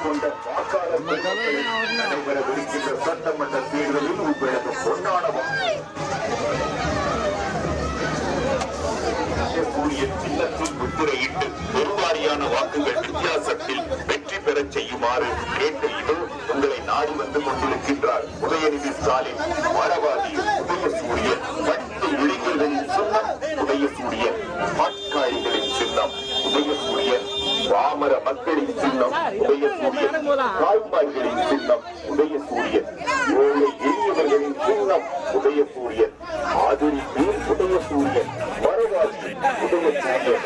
கொண்ட வாக்காளர் நடைபெறவிருக்கின்ற சட்டமன்ற தேர்தலில் உங்களுக்கு பொன்னானவம் சின்னத்தில் முத்திரையிட்டு பெருவாரியான வாக்குகள் வித்தியாசத்தில் வெற்றி பெறச் செய்யுமாறு கேட்டு இது உங்களை நாடி வந்து கொண்டிருக்கின்றார் உதயநிதி ஸ்டாலின். மரவாதி உதயசூரியன், பட்டு இளைஞர்களின் சின்னம் உதயசூரியன், பாட்காரிகளின் சின்னம் உதயசூரியன், பாமர மக்களின் சின்னம் உதயசூரியன், தாய்மார்களின் சின்னம் உதயசூரியன், ஏழை எளியவர்களின் சின்னம் உதயசூரியன், ஆதரிப்பு உதயசூரியன், மரவாதி உதயசூரியன்.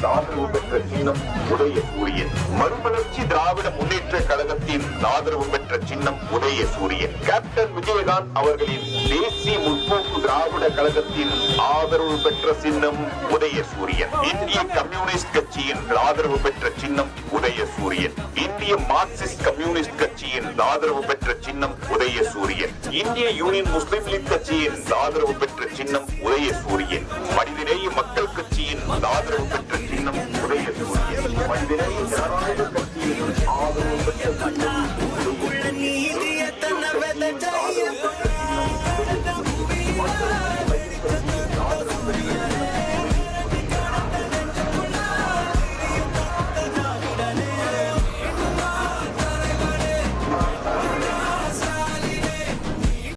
ஆதரவு பெற்ற சின்னம் உதயசூரியன். மறுமலர்ச்சி திராவிட முன்னேற்ற கழகத்தின் ஆதரவு பெற்ற சின்னம் உதயசூரியன். கேப்டன் விஜயகாந்த் அவர்களின் தேசிய முற்போக்கு திராவிட கழகத்தின் ஆதரவு பெற்ற சின்னம் உதயசூரியன். இந்திய கம்யூனிஸ்ட் கட்சியின் ஆதரவு பெற்ற சின்னம் உதயசூரியன். இந்திய மார்க்சிஸ்ட் கம்யூனிஸ்ட் கட்சியின் ஆதரவு பெற்ற சின்னம் உதயசூரியன். இந்திய யூனியன் முஸ்லிம் லீக் கட்சியின் ஆதரவு பெற்ற சின்னம் உதயசூரியன். மனிதநேய மக்கள் கட்சியின் ஆதரவு